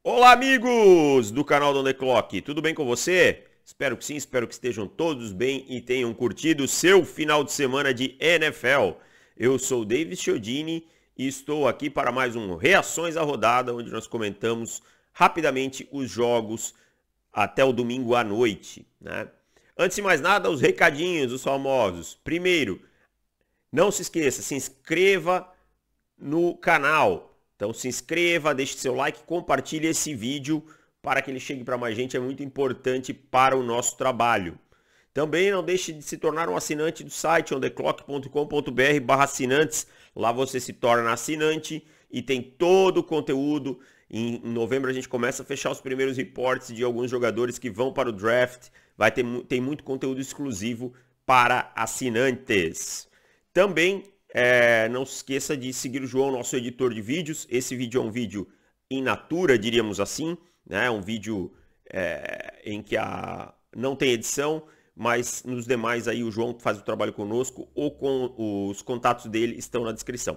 Olá, amigos do canal do On The Clock, tudo bem com você? Espero que sim, espero que estejam todos bem e tenham curtido o seu final de semana de NFL. Eu sou o David Chiodini e estou aqui para mais um Reações à Rodada, onde nós comentamos rapidamente os jogos até o domingo à noite, né? Antes de mais nada, os recadinhos, os famosos. Primeiro, não se esqueça, se inscreva no canal. Então se inscreva, deixe seu like, compartilhe esse vídeo para que ele chegue para mais gente, é muito importante para o nosso trabalho. Também não deixe de se tornar um assinante do site ontheclock.com.br/assinantes. Lá você se torna assinante e tem todo o conteúdo. Em novembro a gente começa a fechar os primeiros reports de alguns jogadores que vão para o draft. Tem muito conteúdo exclusivo para assinantes. Também não se esqueça de seguir o João, nosso editor de vídeos. Esse vídeo é um vídeo in natura, diríamos assim, né? Um vídeo em que não tem edição, mas nos demais aí o João faz o trabalho conosco ou com os contatos dele estão na descrição.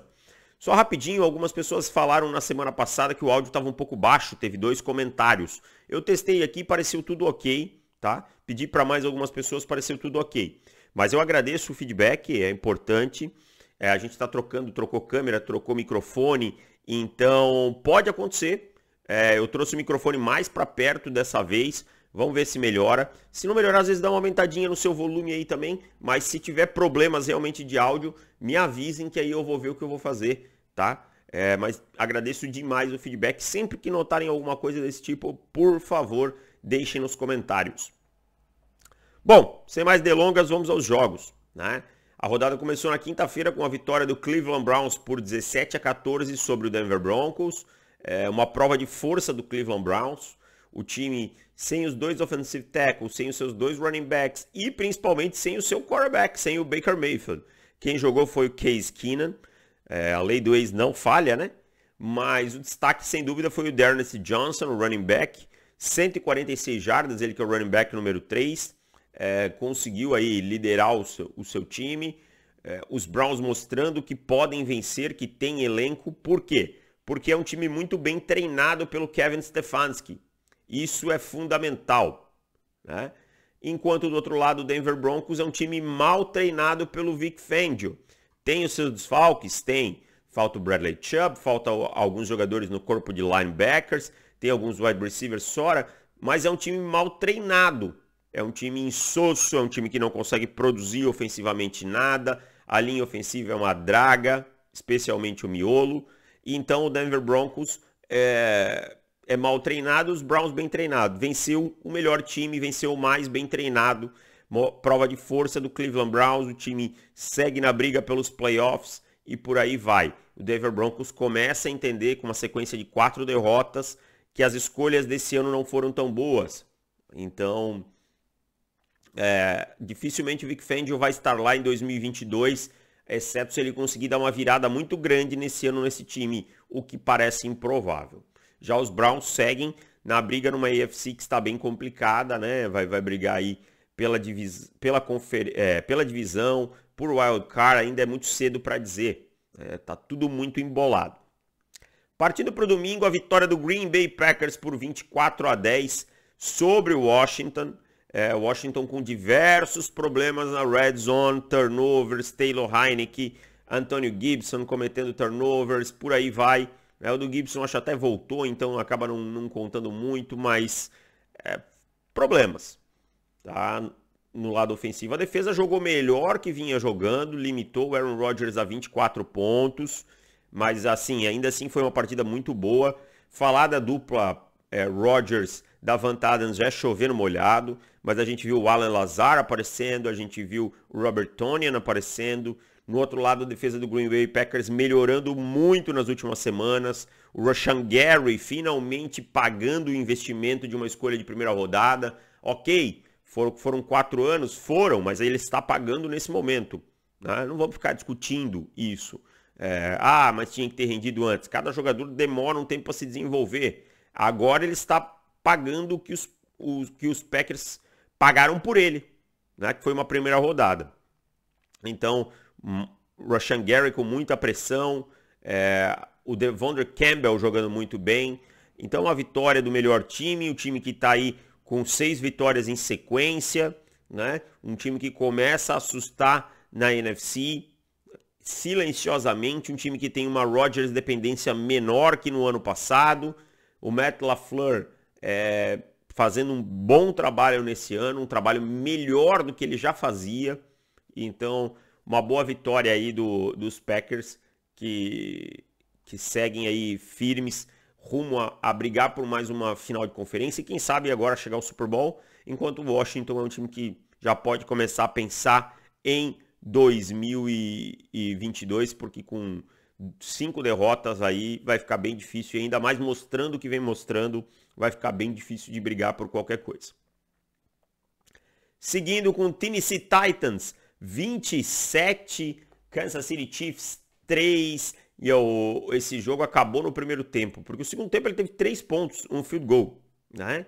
Só rapidinho, algumas pessoas falaram na semana passada que o áudio estava um pouco baixo, teve 2 comentários. Eu testei aqui, pareceu tudo ok, tá? Pedi para mais algumas pessoas, pareceu tudo ok. Mas eu agradeço o feedback, é importante. A gente está trocou câmera, trocou microfone, então pode acontecer. Eu trouxe o microfone mais para perto dessa vez, vamos ver se melhora. Se não melhorar, às vezes dá uma aumentadinha no seu volume aí também, mas se tiver problemas realmente de áudio, me avisem que aí eu vou ver o que eu vou fazer, tá? Mas agradeço demais o feedback. Sempre que notarem alguma coisa desse tipo, por favor, deixem nos comentários. Bom, sem mais delongas, vamos aos jogos, né? A rodada começou na quinta-feira com a vitória do Cleveland Browns por 17-14 sobre o Denver Broncos. Uma prova de força do Cleveland Browns. O time sem os 2 offensive tackles, sem os seus 2 running backs e principalmente sem o seu quarterback, sem o Baker Mayfield. Quem jogou foi o Case Keenum. A lei do ex não falha, né? Mas o destaque sem dúvida foi o D'Ernest Johnson, o running back. 146 jardas, ele que é o running back número 3. Conseguiu aí liderar o seu time, os Browns mostrando que podem vencer, que tem elenco. Por quê? Porque é um time muito bem treinado pelo Kevin Stefanski. Isso é fundamental, né? Enquanto do outro lado o Denver Broncos é um time mal treinado pelo Vic Fangio. Tem os seus desfalques? Tem. Falta o Bradley Chubb, falta alguns jogadores no corpo de linebackers, tem alguns wide receivers fora, mas é um time mal treinado. É um time insosso, é um time que não consegue produzir ofensivamente nada. A linha ofensiva é uma draga, especialmente o miolo. E então o Denver Broncos é mal treinado, os Browns bem treinados. Venceu o melhor time, venceu o mais bem treinado. Prova de força do Cleveland Browns, o time segue na briga pelos playoffs e por aí vai. O Denver Broncos começa a entender, com uma sequência de 4 derrotas, que as escolhas desse ano não foram tão boas. Então dificilmente o Vic Fangio vai estar lá em 2022, exceto se ele conseguir dar uma virada muito grande nesse ano nesse time, o que parece improvável. Já os seguem na briga numa AFC que está bem complicada, né? Vai brigar aí pela divisão, por wild card, ainda é muito cedo para dizer. Tá tudo muito embolado. Partindo para o domingo, a vitória do Green Bay Packers por 24-10 sobre o Washington. Washington com diversos problemas na red zone, turnovers, Taylor Heinicke, Antonio Gibson cometendo turnovers, por aí vai. O do Gibson acho até voltou, então acaba não contando muito, mas problemas, tá? No lado ofensivo. A defesa jogou melhor que vinha jogando, limitou o Aaron Rodgers a 24 pontos, mas assim, ainda assim foi uma partida muito boa. Falar da dupla Rodgers, Davante Adams já chovendo molhado, mas a gente viu o Allen Lazard aparecendo, a gente viu o Robert Tonyan aparecendo. No outro lado, a defesa do Green Bay Packers melhorando muito nas últimas semanas. O Rashan Gary finalmente pagando o investimento de uma escolha de primeira rodada. Ok, foram 4 anos? Foram, mas ele está pagando nesse momento, né? Não vamos ficar discutindo isso. Mas tinha que ter rendido antes. Cada jogador demora um tempo para se desenvolver. Agora ele está pagando o que os Packers pagaram por ele, né? Que foi uma primeira rodada. Então, Rashan Gary com muita pressão, o Devondre Campbell jogando muito bem, Então a vitória do melhor time, o time que está aí com 6 vitórias em sequência, né? Um time que começa a assustar na NFC, silenciosamente, um time que tem uma Rodgers dependência menor que no ano passado, o Matt LaFleur fazendo um bom trabalho nesse ano, um trabalho melhor do que ele já fazia, então uma boa vitória aí dos Packers que seguem aí firmes rumo a brigar por mais uma final de conferência e quem sabe agora chegar ao Super Bowl, enquanto o Washington é um time que já pode começar a pensar em 2022, porque com 5 derrotas aí vai ficar bem difícil, e ainda mais mostrando o que vem mostrando, vai ficar bem difícil de brigar por qualquer coisa. Seguindo com Tennessee Titans, 27, Kansas City Chiefs 3, e esse jogo acabou no primeiro tempo, porque o segundo tempo ele teve 3 pontos, um field goal, né?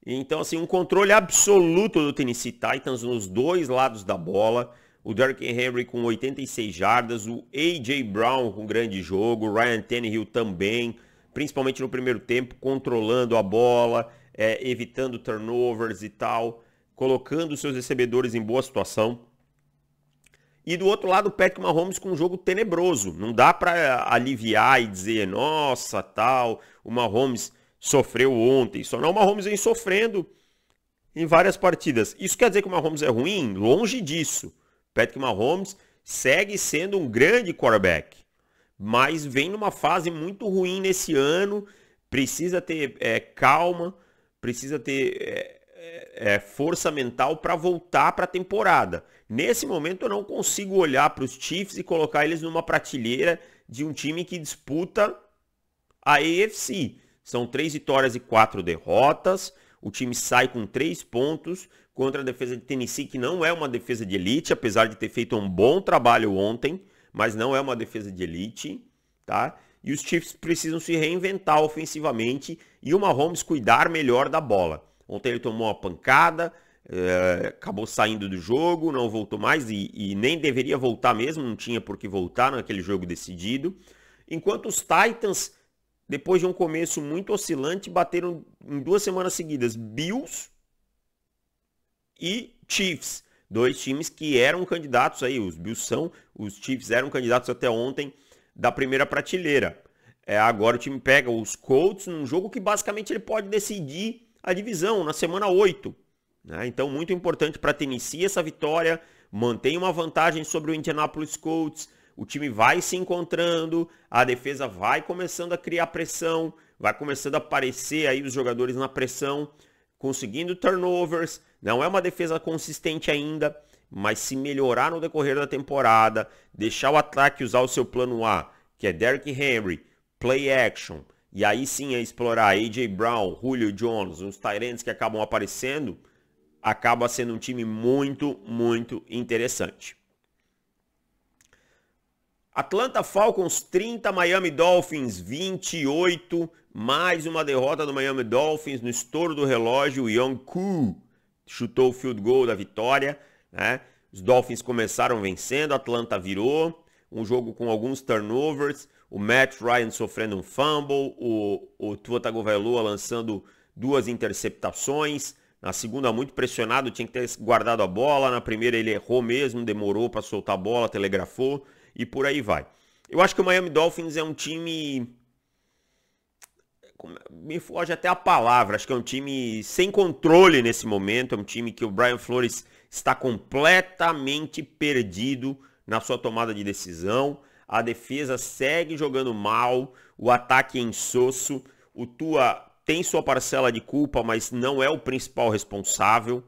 Então, assim, um controle absoluto do Tennessee Titans nos dois lados da bola. O Derrick Henry com 86 jardas, o A.J. Brown com grande jogo, o Ryan Tannehill também, principalmente no primeiro tempo, controlando a bola, evitando turnovers e tal, colocando seus recebedores em boa situação. E do outro lado, o Patrick Mahomes com um jogo tenebroso. Não dá para aliviar e dizer, nossa, tal, o Mahomes sofreu ontem. Só não, o Mahomes vem sofrendo em várias partidas. Isso quer dizer que o Mahomes é ruim? Longe disso. Patrick Mahomes segue sendo um grande quarterback, mas vem numa fase muito ruim nesse ano. Precisa ter calma, precisa ter força mental para voltar para a temporada. Nesse momento eu não consigo olhar para os Chiefs e colocar eles numa prateleira de um time que disputa a AFC. São 3 vitórias e 4 derrotas. O time sai com 3 pontos contra a defesa de Tennessee, que não é uma defesa de elite, apesar de ter feito um bom trabalho ontem, mas não é uma defesa de elite, tá? E os Chiefs precisam se reinventar ofensivamente e o Mahomes cuidar melhor da bola. Ontem ele tomou uma pancada, acabou saindo do jogo, não voltou mais e nem deveria voltar mesmo, não tinha por que voltar naquele jogo decidido. Enquanto os Titans, depois de um começo muito oscilante, bateram em 2 semanas seguidas Bills e Chiefs. 2 times que eram candidatos aí, os Chiefs eram candidatos até ontem da primeira prateleira. Agora o time pega os Colts num jogo que basicamente ele pode decidir a divisão na semana 8. Né? Então, muito importante para Tennessee essa vitória, mantém uma vantagem sobre o Indianapolis Colts, o time vai se encontrando, a defesa vai começando a criar pressão, vai começando a aparecer aí os jogadores na pressão, conseguindo turnovers, não é uma defesa consistente ainda, mas se melhorar no decorrer da temporada, deixar o ataque usar o seu plano A, que é Derrick Henry, play action, e aí sim explorar A.J. Brown, Julio Jones, os tight ends que acabam aparecendo, acaba sendo um time muito, muito interessante. Atlanta Falcons 30, Miami Dolphins 28, mais uma derrota do Miami Dolphins no estouro do relógio. O Young Koo chutou o field goal da vitória, né? Os Dolphins começaram vencendo, a Atlanta virou, um jogo com alguns turnovers, o Matt Ryan sofrendo um fumble, o Tua Tagovailoa lançando 2 interceptações, na segunda muito pressionado, tinha que ter guardado a bola, na primeira ele errou mesmo, demorou para soltar a bola, telegrafou e por aí vai. Eu acho que o Miami Dolphins é um time, me foge até a palavra, acho que é um time sem controle nesse momento, é um time que o Brian Flores está completamente perdido na sua tomada de decisão, a defesa segue jogando mal, o ataque é insosso, o Tua tem sua parcela de culpa, mas não é o principal responsável,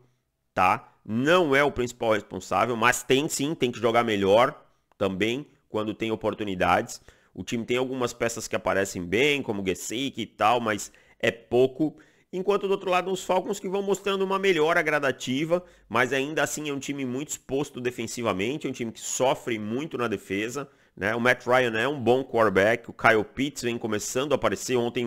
tá? Não é o principal responsável, mas tem sim, tem que jogar melhor também quando tem oportunidades. O time tem algumas peças que aparecem bem, como o Gesicki e tal, mas é pouco. Enquanto do outro lado, os Falcons que vão mostrando uma melhora gradativa, mas ainda assim é um time muito exposto defensivamente, é um time que sofre muito na defesa, né? O Matt Ryan é um bom quarterback, o Kyle Pitts vem começando a aparecer, ontem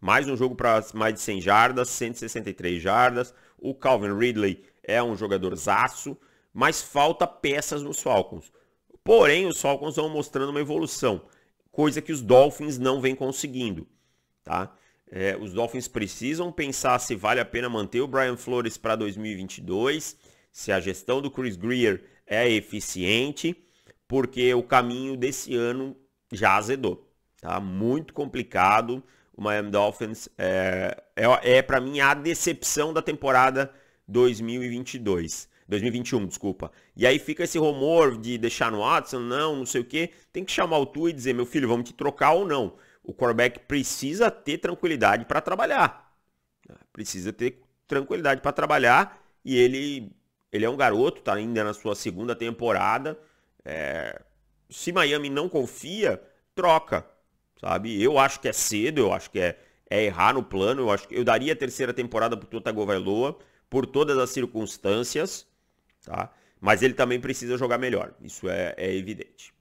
mais um jogo para mais de 100 jardas, 163 jardas, o Calvin Ridley é um jogadorzaço, mas falta peças nos Falcons. Porém, os Falcons vão mostrando uma evolução, coisa que os Dolphins não vêm conseguindo, tá? Os Dolphins precisam pensar se vale a pena manter o Brian Flores para 2022, se a gestão do Chris Grier é eficiente, porque o caminho desse ano já azedou. Tá muito complicado. O Miami Dolphins para mim a decepção da temporada 2021, desculpa. E aí fica esse rumor de deixar no Watson, não sei o que. Tem que chamar o Tua e dizer, meu filho, vamos te trocar ou não. O quarterback precisa ter tranquilidade para trabalhar. Precisa ter tranquilidade para trabalhar. E ele é um garoto, tá ainda na sua segunda temporada. Se Miami não confia, troca. Sabe? Eu acho que é cedo, eu acho que é errar no plano. Eu daria a terceira temporada pro Tua Tagovailoa por todas as circunstâncias, tá? Mas ele também precisa jogar melhor. Isso é evidente.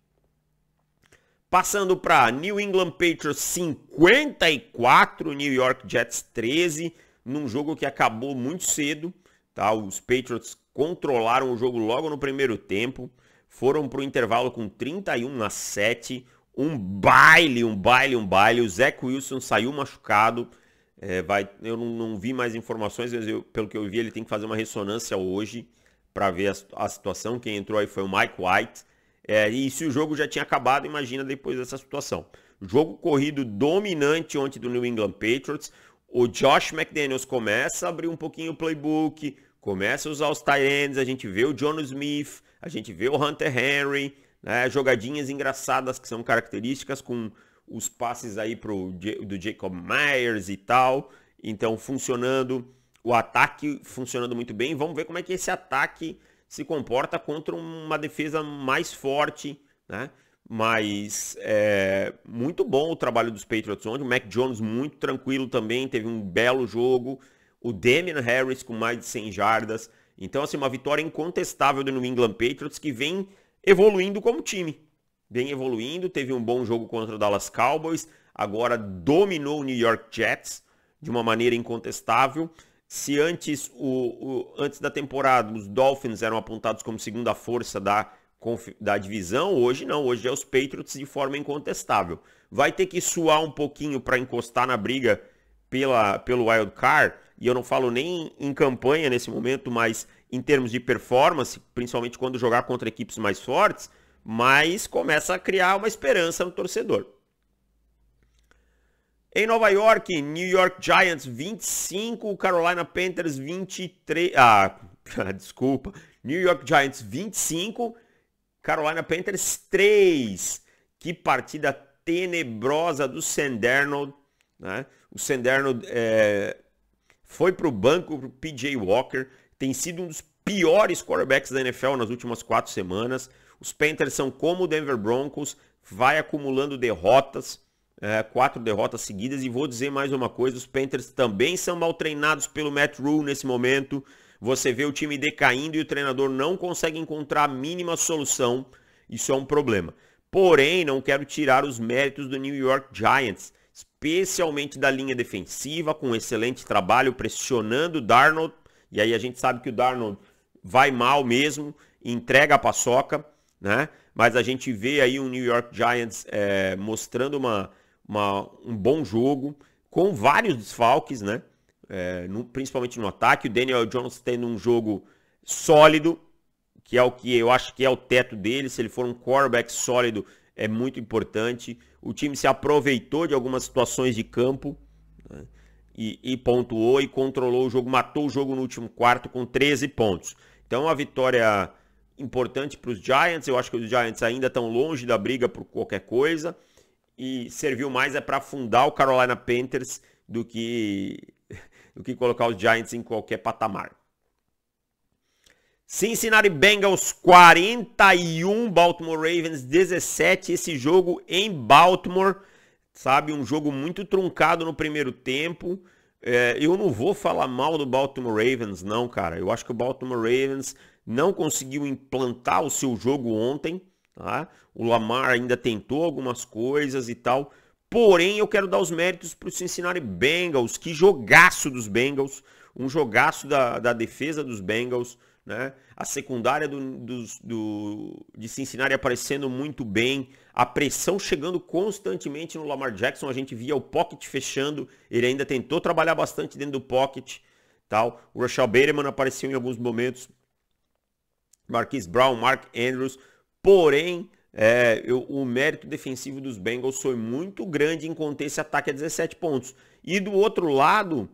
Passando para New England Patriots 54, New York Jets 13, num jogo que acabou muito cedo, tá? Os Patriots controlaram o jogo logo no primeiro tempo, foram para o intervalo com 31-7, um baile. O Zach Wilson saiu machucado, eu não vi mais informações, mas pelo que eu vi ele tem que fazer uma ressonância hoje para ver a situação. Quem entrou aí foi o Mike White. E se o jogo já tinha acabado, imagina depois dessa situação. Jogo corrido dominante ontem do New England Patriots. O Josh McDaniels começa a abrir um pouquinho o playbook, começa a usar os tight ends, a gente vê o John Smith, a gente vê o Hunter Henry, né, jogadinhas engraçadas que são características com os passes aí do Jacob Myers e tal. Então funcionando, o ataque funcionando muito bem. Vamos ver como é que esse ataque se comporta contra uma defesa mais forte, né? Mas muito bom o trabalho dos Patriots ontem. O Mac Jones muito tranquilo também, teve um belo jogo. O Damian Harris com mais de 100 jardas. Então, assim, uma vitória incontestável do New England Patriots que vem evoluindo como time. Vem evoluindo, teve um bom jogo contra o Dallas Cowboys. Agora dominou o New York Jets de uma maneira incontestável. Se antes da temporada os Dolphins eram apontados como segunda força da divisão, hoje não, hoje é os Patriots de forma incontestável. Vai ter que suar um pouquinho para encostar na briga pelo Wild Card, e eu não falo nem em campanha nesse momento, mas em termos de performance, principalmente quando jogar contra equipes mais fortes, mas começa a criar uma esperança no torcedor. Em Nova York, New York Giants 25, Carolina Panthers 23... desculpa. New York Giants 25, Carolina Panthers 3. Que partida tenebrosa do Sam Darnold, né? O Sam Darnold foi para o banco pro PJ Walker. Tem sido um dos piores quarterbacks da NFL nas últimas 4 semanas. Os Panthers são como o Denver Broncos, vai acumulando derrotas. 4 derrotas seguidas, e vou dizer mais uma coisa, os Panthers também são mal treinados pelo Matt Rhule nesse momento. Você vê o time decaindo e o treinador não consegue encontrar a mínima solução. Isso é um problema. Porém, não quero tirar os méritos do New York Giants, especialmente da linha defensiva, com um excelente trabalho pressionando o Darnold. E aí a gente sabe que o Darnold vai mal mesmo, entrega a paçoca, né? Mas a gente vê aí o New York Giants mostrando um bom jogo, com vários desfalques, né? Principalmente no ataque. O Daniel Jones tendo um jogo sólido, que é o que eu acho que é o teto dele. Se ele for um quarterback sólido, é muito importante. O time se aproveitou de algumas situações de campo, né? E pontuou e controlou o jogo, matou o jogo no último quarto com 13 pontos. Então, uma vitória importante para os Giants. Eu acho que os Giants ainda estão longe da briga por qualquer coisa. E serviu mais para afundar o Carolina Panthers do que colocar os Giants em qualquer patamar. Cincinnati Bengals 41, Baltimore Ravens 17. Esse jogo em Baltimore, sabe, um jogo muito truncado no primeiro tempo. Eu não vou falar mal do Baltimore Ravens, não, cara. Eu acho que o Baltimore Ravens não conseguiu implantar o seu jogo ontem. Tá? O Lamar ainda tentou algumas coisas e tal. Porém, eu quero dar os méritos para o Cincinnati Bengals. Que jogaço dos Bengals. Um jogaço da defesa dos Bengals. né? A secundária de Cincinnati aparecendo muito bem, a pressão chegando constantemente no Lamar Jackson, a gente via o pocket fechando, ele ainda tentou trabalhar bastante dentro do pocket, tal. O Rashad Bateman apareceu em alguns momentos, Marquise Brown, Mark Andrews, porém o mérito defensivo dos Bengals foi muito grande em conter esse ataque a 17 pontos. E do outro lado,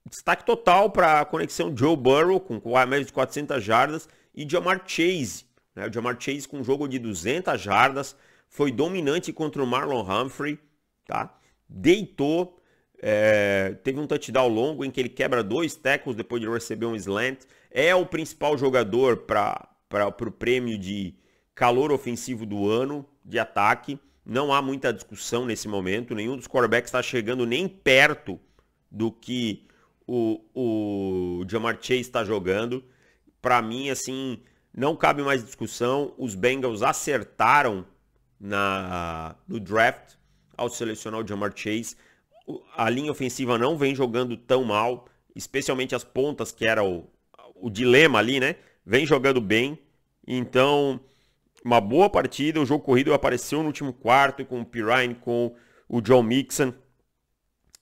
destaque total para a conexão Joe Burrow, com mais de 400 jardas, e Ja'Marr Chase. Né? O Ja'Marr Chase com um jogo de 200 jardas, foi dominante contra o Marlon Humphrey, tá? Deitou, teve um touchdown longo em que ele quebra 2 tackles depois de receber um slant. É o principal jogador para o prêmio de calor ofensivo do ano, de ataque. Não há muita discussão nesse momento, nenhum dos quarterbacks está chegando nem perto do que o Ja'Marr Chase está jogando. Para mim, assim, não cabe mais discussão. Os Bengals acertaram no draft ao selecionar o Ja'Marr Chase. A linha ofensiva não vem jogando tão mal, especialmente as pontas, que era o dilema ali, né? Vem jogando bem. Então, uma boa partida. O jogo corrido apareceu no último quarto com o Pirine, com o Joe Mixon.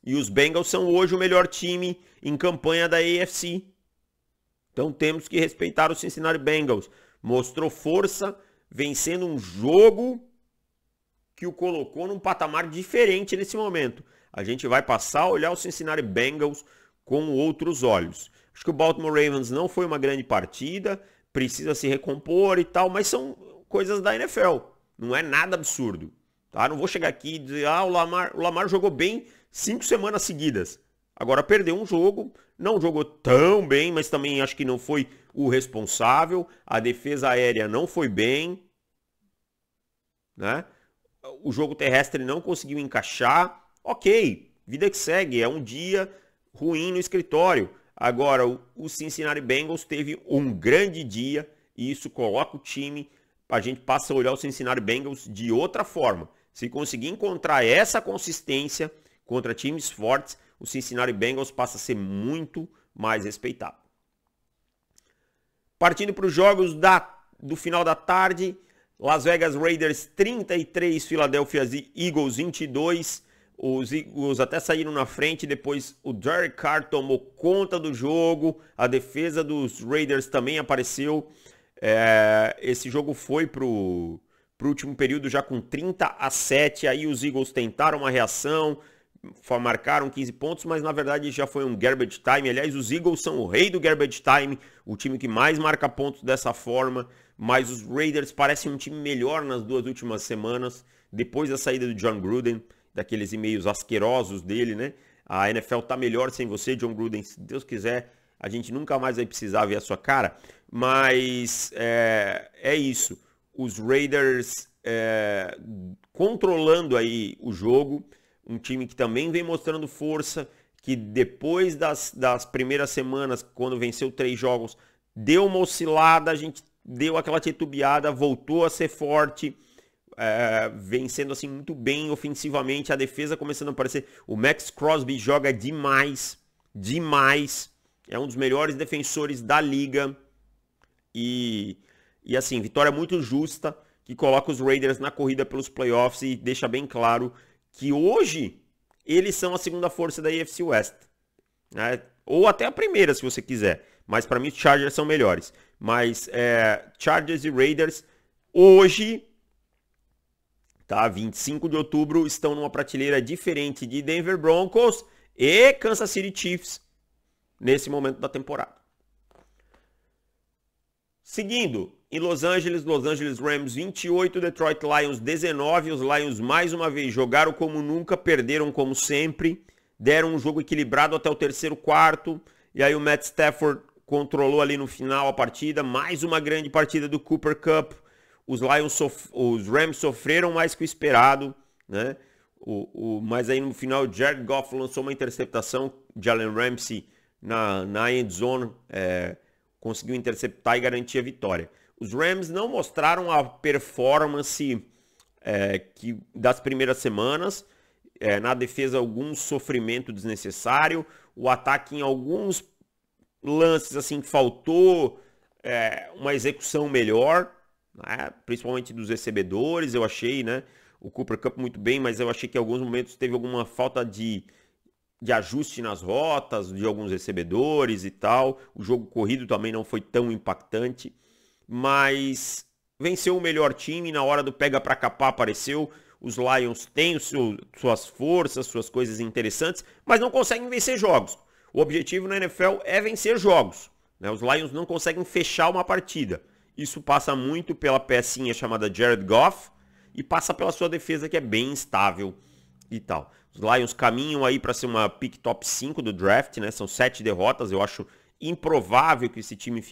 E os Bengals são hoje o melhor time em campanha da AFC. Então temos que respeitar o Cincinnati Bengals. Mostrou força, vencendo um jogo que o colocou num patamar diferente nesse momento. A gente vai passar a olhar o Cincinnati Bengals com outros olhos. Acho que o Baltimore Ravens não foi uma grande partida, precisa se recompor e tal, mas são coisas da NFL. Não é nada absurdo. Tá? Não vou chegar aqui e dizer, o Lamar jogou bem 5 semanas seguidas. Agora perdeu um jogo, não jogou tão bem, mas também acho que não foi o responsável. A defesa aérea não foi bem, né? O jogo terrestre não conseguiu encaixar. Ok, vida que segue, é um dia ruim no escritório. Agora, o Cincinnati Bengals teve um grande dia e isso coloca o time, a gente passa a olhar o Cincinnati Bengals de outra forma. Se conseguir encontrar essa consistência contra times fortes, o Cincinnati Bengals passa a ser muito mais respeitado. Partindo para os jogos do final da tarde, Las Vegas Raiders 33, Philadelphia Eagles 22. Os Eagles até saíram na frente, depois o Derek Carr tomou conta do jogo, a defesa dos Raiders também apareceu. Esse jogo foi pro último período já com 30-7, aí os Eagles tentaram uma reação, marcaram 15 pontos, mas na verdade já foi um garbage time. Aliás, os Eagles são o rei do garbage time, o time que mais marca pontos dessa forma, mas os Raiders parecem um time melhor nas 2 últimas semanas, depois da saída do John Gruden, daqueles e-mails asquerosos dele, né? A NFL tá melhor sem você, John Gruden, se Deus quiser, a gente nunca mais vai precisar ver a sua cara, mas é isso. Os Raiders controlando aí o jogo, um time que também vem mostrando força, que depois das primeiras semanas, quando venceu 3 jogos, deu uma oscilada, a gente deu aquela titubeada, voltou a ser forte, vencendo assim muito bem ofensivamente, a defesa começando a aparecer. O Max Crosby joga demais, é um dos melhores defensores da liga e assim, vitória muito justa que coloca os Raiders na corrida pelos playoffs e deixa bem claro que hoje eles são a segunda força da AFC West, né? Ou até a primeira se você quiser, mas para mim os Chargers são melhores, mas Chargers e Raiders hoje, tá, 25 de outubro, estão numa prateleira diferente de Denver Broncos e Kansas City Chiefs nesse momento da temporada. Seguindo, em Los Angeles Rams 28, Detroit Lions 19. Os Lions mais uma vez jogaram como nunca, perderam como sempre, deram um jogo equilibrado até o terceiro quarto, e aí o Matt Stafford controlou ali no final a partida, mais uma grande partida do Cooper Kupp. Os Rams sofreram mais que o esperado, né? Mas aí no final o Jared Goff lançou uma interceptação, Jalen Ramsey na end zone conseguiu interceptar e garantir a vitória. Os Rams não mostraram a performance das primeiras semanas, na defesa algum sofrimento desnecessário, o ataque em alguns lances assim que faltou uma execução melhor, né? Principalmente dos recebedores, eu achei, né? O Cooper Kupp muito bem, mas eu achei que em alguns momentos teve alguma falta de ajuste nas rotas de alguns recebedores e tal. O jogo corrido também não foi tão impactante, mas venceu o melhor time. Na hora do pega pra capar apareceu. Os Lions têm suas forças, suas coisas interessantes, mas não conseguem vencer jogos. O objetivo na NFL é vencer jogos, né? Os Lions não conseguem fechar uma partida. Isso passa muito pela pecinha chamada Jared Goff e passa pela sua defesa, que é bem instável e tal. Os Lions caminham aí para ser uma pick top 5 do draft, né? São 7 derrotas. Eu acho improvável que esse time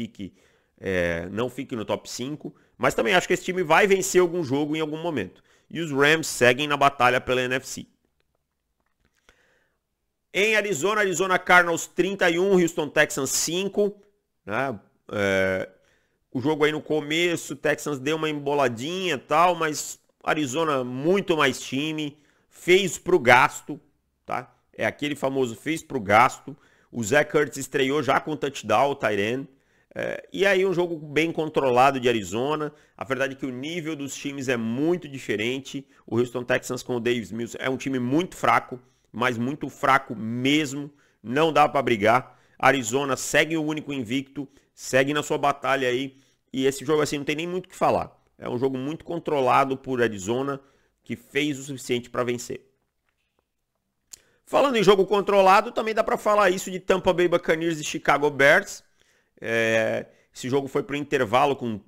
não fique no top 5, mas também acho que esse time vai vencer algum jogo em algum momento. E os Rams seguem na batalha pela NFC. Em Arizona Cardinals 31, Houston Texans 5. Né? O jogo aí no começo, o Texans deu uma emboladinha e tal, mas Arizona muito mais time, fez pro gasto, tá? É aquele famoso fez pro gasto. O Zach Ertz estreou já com touchdown, o tight end. E aí um jogo bem controlado de Arizona. A verdade é que o nível dos times é muito diferente. O Houston Texans com o Davis Mills é um time muito fraco, mas muito fraco mesmo. Não dá para brigar. Arizona segue o único invicto, segue na sua batalha aí. E esse jogo assim não tem nem muito o que falar. É um jogo muito controlado por Arizona, que fez o suficiente para vencer. Falando em jogo controlado, também dá para falar isso de Tampa Bay Buccaneers e Chicago Bears. Esse jogo foi para o intervalo com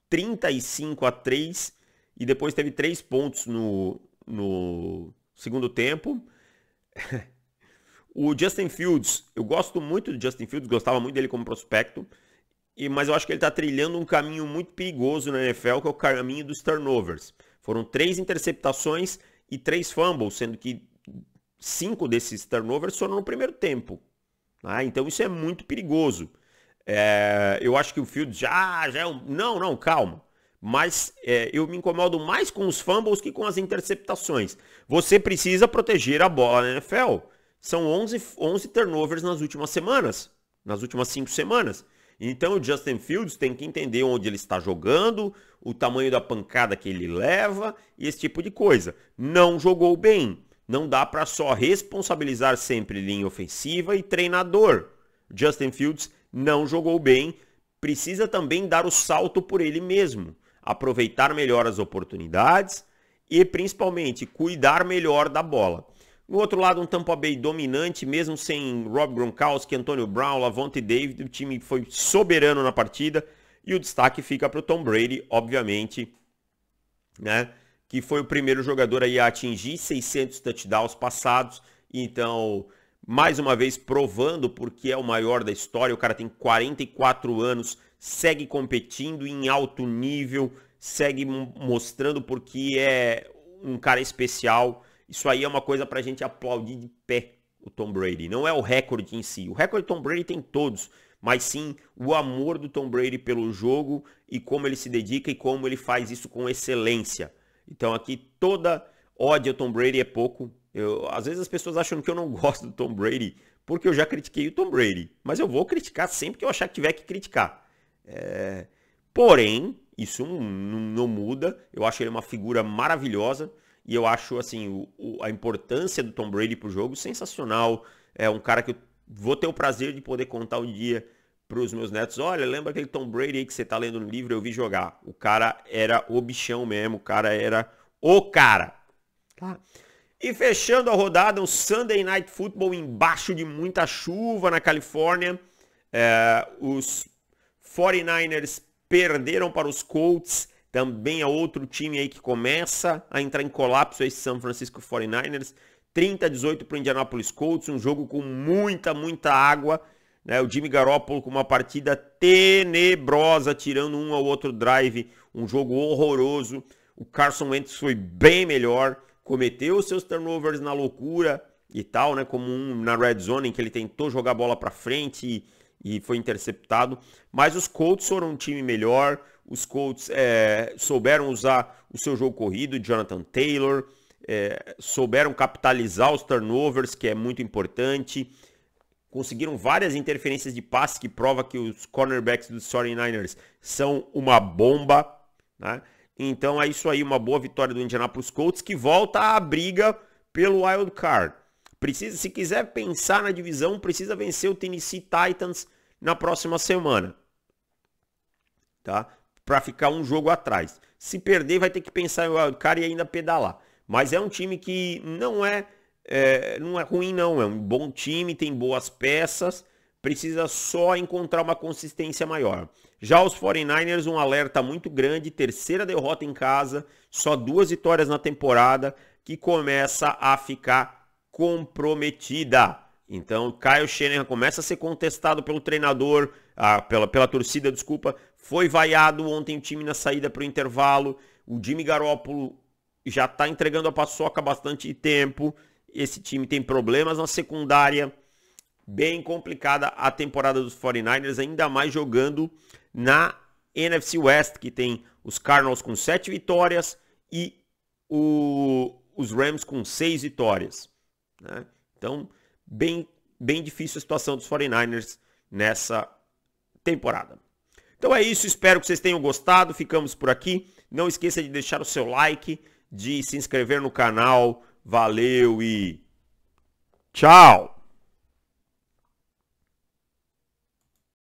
35-3 e depois teve 3 pontos no segundo tempo. O Justin Fields, eu gosto muito do Justin Fields, gostava muito dele como prospecto, mas eu acho que ele está trilhando um caminho muito perigoso na NFL, que é o caminho dos turnovers. Foram 3 interceptações e 3 fumbles, sendo que 5 desses turnovers foram no primeiro tempo. Então isso é muito perigoso. Eu acho que o Fields já é um... Não, calma. Mas eu me incomodo mais com os fumbles que com as interceptações. Você precisa proteger a bola na NFL. São 11 turnovers nas últimas semanas. Nas últimas 5 semanas. Então o Justin Fields tem que entender onde ele está jogando, o tamanho da pancada que ele leva e esse tipo de coisa. Não jogou bem. Não dá para só responsabilizar sempre linha ofensiva e treinador. Justin Fields não jogou bem, precisa também dar o salto por ele mesmo, aproveitar melhor as oportunidades e principalmente cuidar melhor da bola. No outro lado, um Tampa Bay dominante, mesmo sem Rob Gronkowski, Antonio Brown, Lavonte David, o time foi soberano na partida e o destaque fica para o Tom Brady, obviamente, né, que foi o primeiro jogador aí a atingir 600 touchdowns passados, então... Mais uma vez provando porque é o maior da história, o cara tem 44 anos, segue competindo em alto nível, segue mostrando porque é um cara especial. Isso aí é uma coisa pra gente aplaudir de pé, o Tom Brady. Não é o recorde em si, o recorde do Tom Brady tem todos, mas sim o amor do Tom Brady pelo jogo e como ele se dedica e como ele faz isso com excelência. Então aqui toda ode ao Tom Brady é pouco. Às vezes as pessoas acham que eu não gosto do Tom Brady porque eu já critiquei o Tom Brady. Mas eu vou criticar sempre que eu achar que tiver que criticar. Porém, isso não muda. Eu acho ele uma figura maravilhosa. E eu acho assim, a importância do Tom Brady pro jogo sensacional. É um cara que eu vou ter o prazer de poder contar um dia para os meus netos. Olha, lembra aquele Tom Brady aí que você tá lendo no livro? Eu vi jogar. O cara era o bichão mesmo. O cara era o cara. Tá? E fechando a rodada, um Sunday Night Football embaixo de muita chuva na Califórnia. Os 49ers perderam para os Colts. Também é outro time aí que começa a entrar em colapso, esse San Francisco 49ers. 30-18 para o Indianapolis Colts, um jogo com muita água. Né? O Jimmy Garoppolo com uma partida tenebrosa, tirando um ao outro drive. Um jogo horroroso. O Carson Wentz foi bem melhor. Cometeu os seus turnovers na loucura e tal, né? Como na red zone, em que ele tentou jogar a bola para frente e foi interceptado. Mas os Colts foram um time melhor. Os Colts souberam usar o seu jogo corrido, Jonathan Taylor. Souberam capitalizar os turnovers, que é muito importante. conseguiram várias interferências de passe que prova que os cornerbacks dos 49ers são uma bomba, né? Então é isso aí, uma boa vitória do Indianapolis Colts, que volta à briga pelo wild card. Se quiser pensar na divisão, precisa vencer o Tennessee Titans na próxima semana, tá? Para ficar um jogo atrás. Se perder, vai ter que pensar em wild card e ainda pedalar. Mas é um time que não é ruim não, é um bom time, tem boas peças, precisa só encontrar uma consistência maior. Já os 49ers, um alerta muito grande, terceira derrota em casa, só 2 vitórias na temporada, que começa a ficar comprometida. Então, Kyle Shanahan começa a ser contestado pelo treinador, pela torcida, desculpa, foi vaiado ontem o time na saída para o intervalo, o Jimmy Garoppolo já está entregando a paçoca há bastante tempo. Esse time tem problemas na secundária, bem complicada a temporada dos 49ers, ainda mais jogando na NFC West, que tem os Cardinals com 7 vitórias e os Rams com 6 vitórias, né? Então, bem difícil a situação dos 49ers nessa temporada. Então é isso, espero que vocês tenham gostado, ficamos por aqui. Não esqueça de deixar o seu like, de se inscrever no canal. Valeu e tchau!